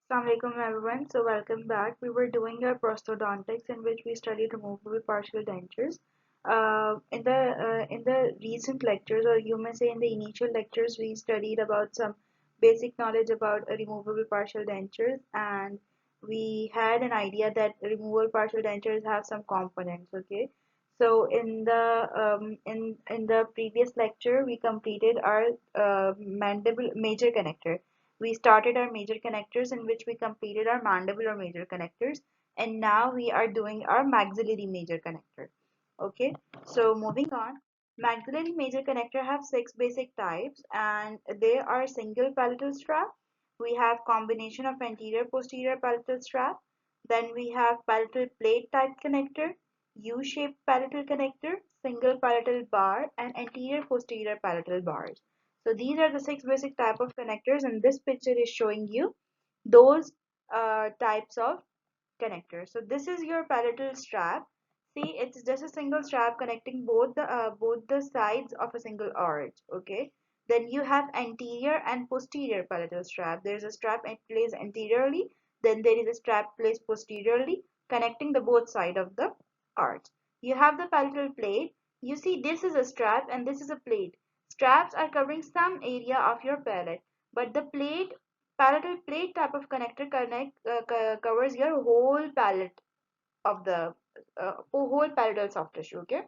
Assalamualaikum everyone. So welcome back. We were doing our prosthodontics in which we studied removable partial dentures. In the recent lectures, or you may say in the initial lectures, we studied about some basic knowledge about removable partial dentures, and we had an idea that removable partial dentures have some components. Okay, so in the previous lecture, we completed our mandible major connector. We started our major connectors in which we completed our mandibular major connectors, and now we are doing our maxillary major connector. Okay, so moving on, maxillary major connector have six basic types, and they are single palatal strap. We have combination of anterior posterior palatal strap. Then we have palatal plate type connector, U-shaped palatal connector, single palatal bar, and anterior posterior palatal bars. So these are the six basic type of connectors, and this picture is showing you those types of connectors. So this is your palatal strap. See, it's just a single strap connecting both the sides of a single arch. Okay. Then you have anterior and posterior palatal strap. There is a strap placed anteriorly. Then there is a strap placed posteriorly, connecting the both side of the arch. You have the palatal plate. You see, this is a strap and this is a plate. Straps are covering some area of your palate, but the palatal plate type of connector covers your whole palate of the whole palatal soft tissue. Okay,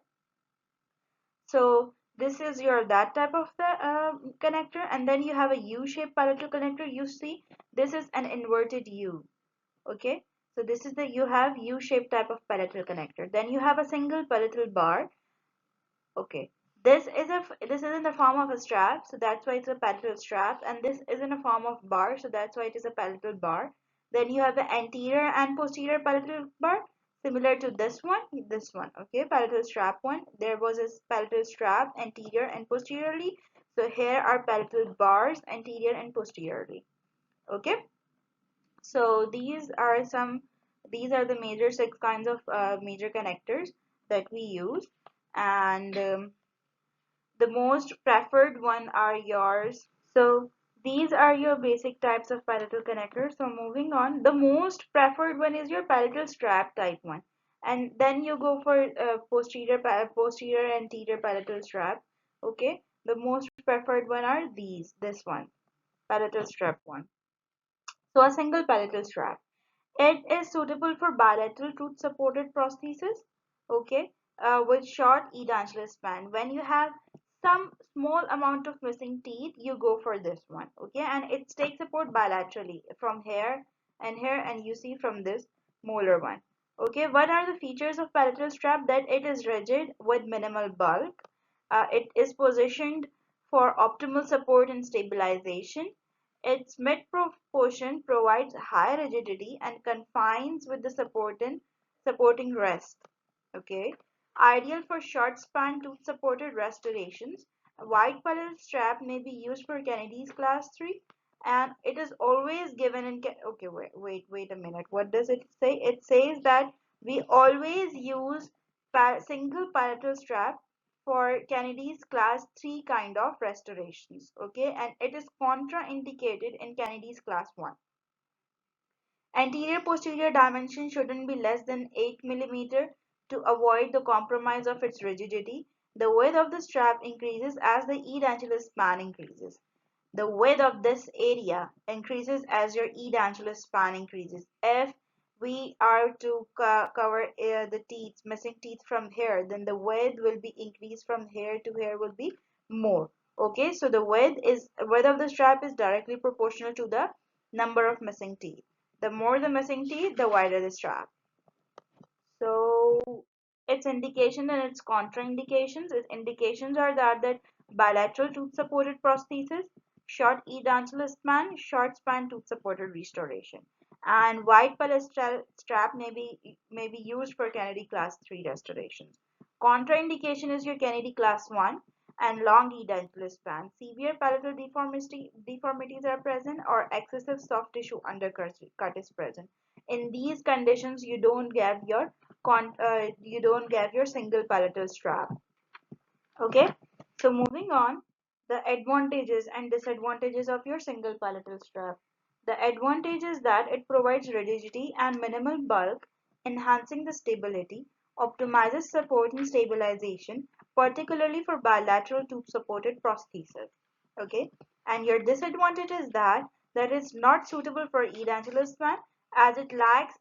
so this is your that type of the connector, and then you have a U-shaped palatal connector. You see, this is an inverted U. Okay, so this is the you have U-shaped type of palatal connector. Then you have a single palatal bar. Okay, this is in the form of a strap, so that's why it's a palatal strap, and this is in a form of bar, so that's why it is a palatal bar. Then you have the anterior and posterior palatal bar, similar to this one. Okay, palatal strap one. There was a palatal strap anterior and posteriorly. So here are palatal bars anterior and posteriorly. Okay, so these are the major six kinds of major connectors that we use, and the most preferred one are yours. So these are your basic types of palatal connectors. So moving on, the most preferred one is your palatal strap type one, and then you go for posterior anterior palatal strap. Okay, the most preferred one are this one, palatal strap one. So a single palatal strap. It is suitable for bilateral tooth supported prosthesis, okay, with short edentulous span. When you have some small amount of missing teeth, you go for this one, okay, and it takes support bilaterally from here and here, and you see from this molar one. Okay, what are the features of palatal strap? That it is rigid with minimal bulk. It is positioned for optimal support and stabilization. Its mid-portion provides high rigidity and confines with the supporting rest. Okay. Ideal for short span tooth supported restorations. A wide palatal strap may be used for Kennedy's class 3, and it is always given in okay, wait a minute. What does it say? It says that we always use single palatal strap for Kennedy's class 3 kind of restorations. Okay, and it is contraindicated in Kennedy's class 1. Anterior posterior dimension shouldn't be less than 8 mm to avoid the compromise of its rigidity. The width of the strap increases as the edentulous span increases. The width of this area increases as your edentulous span increases. If we are to cover the teeth, missing teeth from here, then the width will be increased from here to here will be more. Okay, so the width of the strap is directly proportional to the number of missing teeth. The more the missing teeth, the wider the strap. So its indication and its contraindications. Its indications are that bilateral tooth supported prosthesis, short edentulous span, short span tooth supported restoration, and wide palatal strap may be used for Kennedy class 3 restorations. Contraindication is your Kennedy class 1 and long edentulous span. Severe palatal deformities are present, or excessive soft tissue undercut is present. In these conditions, you don't get your single palatal strap. Okay, so moving on, the advantages and disadvantages of your single palatal strap. The advantage is that it provides rigidity and minimal bulk, enhancing the stability, optimizes support and stabilization, particularly for bilateral tube-supported prosthesis. Okay, and your disadvantage is that is not suitable for edentulous span as it lacks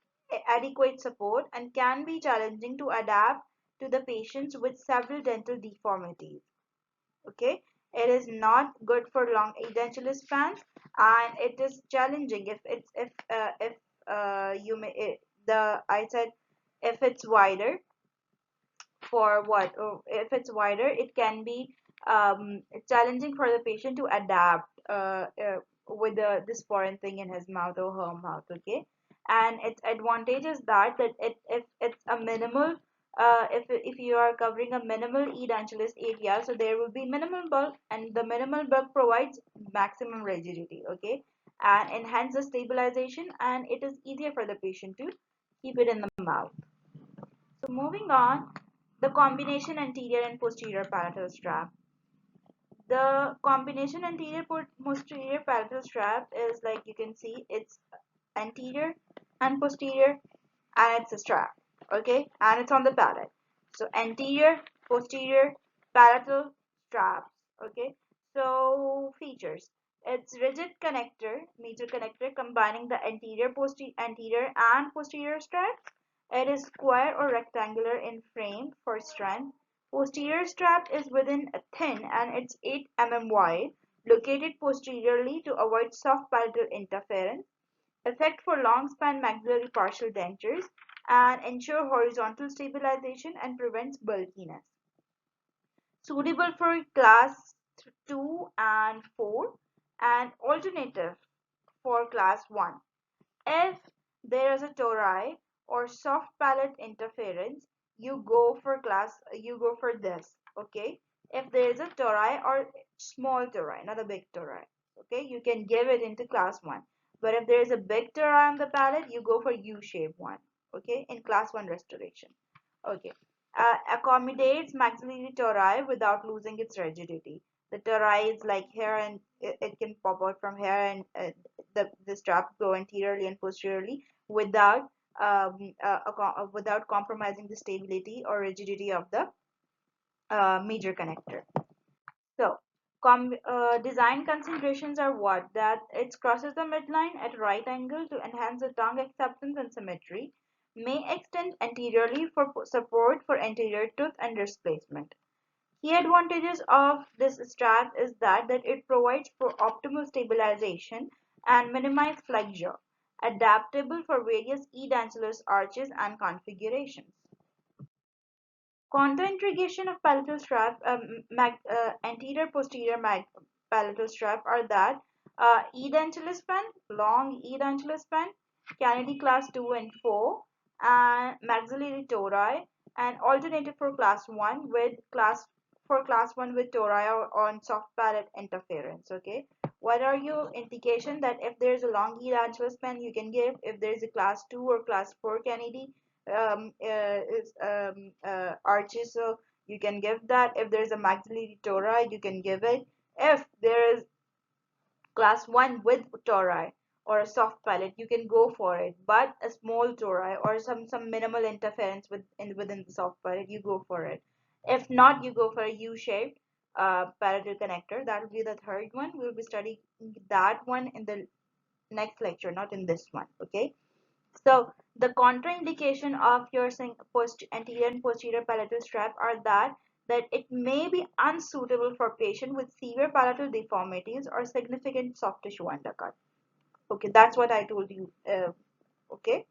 adequate support and can be challenging to adapt to the patients with several dental deformities. Okay, it is not good for long edentulous spans, and it is challenging if you may the I said if it's wider for what if it's wider, it can be challenging for the patient to adapt with this foreign thing in his mouth or her mouth. Okay, and its advantage is that if it's a minimal if you are covering a minimal edentulous area, so there will be minimal bulk, and the minimal bulk provides maximum rigidity. Okay, and enhances stabilization, and it is easier for the patient to keep it in the mouth. So moving on, the combination anterior and posterior palatal strap. The combination anterior posterior palatal strap is, like you can see, it's anterior and posterior, and it's a strap. Okay, and it's on the palate. So anterior, posterior, palatal straps. Okay, so features. It's rigid connector, major connector combining the anterior and posterior straps. It is square or rectangular in frame for strength. Posterior strap is within a thin and it's 8 mm wide, located posteriorly to avoid soft palatal interference, effect for long span maxillary partial dentures, and ensure horizontal stabilization and prevents bulkiness. Suitable for class 2 and 4, and alternative for class 1. If there is a tori or soft palate interference, you go for this. Okay, if there is a tori or small tori, not a big tori, okay, you can give it into class 1. But if there is a big tori on the palate, you go for U-shaped one. Okay, in class 1 restoration. Okay, accommodates maxillary tori without losing its rigidity. The tori is like here, and it can pop out from here, and the strap go anteriorly and posteriorly without without compromising the stability or rigidity of the major connector. So, design considerations are what? That it crosses the midline at right angle to enhance the tongue acceptance and symmetry, may extend anteriorly for support for anterior tooth and displacement. Key advantages of this strap is that it provides for optimal stabilization and minimized flexure, adaptable for various edentulous arches and configurations. Contraindication of palatal strap, anterior posterior palatal strap are that edentulous span, long edentulous span, Kennedy class 2 and 4, and maxillary tori, and alternative for class 1 with class 1 with tori or on soft palate interference. Okay, what are your indication that if there is a long edentulous span you can give, if there is a class 2 or class 4 Kennedy arches, so you can give that. If there is a maxillary tori, you can give it. If there is class 1 with tori or a soft palate, you can go for it. But a small tori or some minimal interference within the soft palate, you go for it. If not, you go for a U-shaped palatal connector. That will be the third one. We'll be studying that one in the next lecture, not in this one. Okay. So the contraindication of your anterior and posterior palatal strap are that it may be unsuitable for patient with severe palatal deformities or significant soft tissue undercut. Okay, that's what I told you. Okay,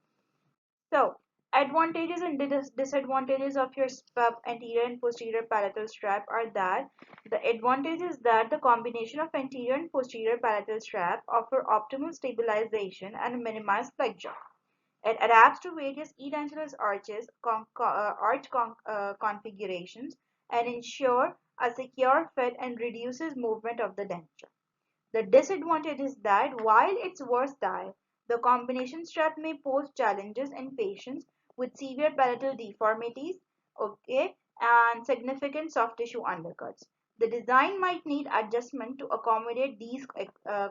so advantages and disadvantages of your anterior and posterior palatal strap are that the advantage is that the combination of anterior and posterior palatal strap offer optimal stabilization and minimize flexure. It adapts to various edentulous configurations and ensure a secure fit and reduces movement of the denture. The disadvantage is that while it's versatile, the combination strap may pose challenges in patients with severe palatal deformities, okay, and significant soft tissue undercuts. The design might need adjustment to accommodate these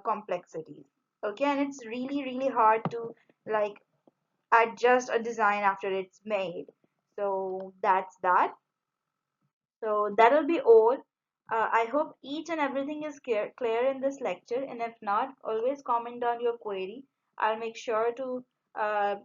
complexities. Okay, and it's really hard to like adjust a design after it's made. So that's that. So that'll be all. I hope each and everything is clear in this lecture, and if not, always comment down your query. I'll make sure to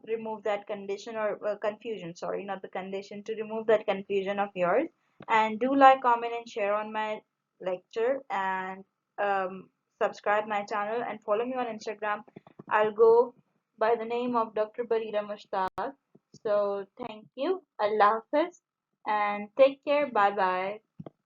remove that condition or confusion, sorry, not the condition, to remove that confusion of yours. And do like, comment, and share on my lecture, and um, subscribe my channel and follow me on Instagram. I'll go by the name of Dr. Barira Mushtaq. So thank you. Allah Hafiz and take care. Bye bye.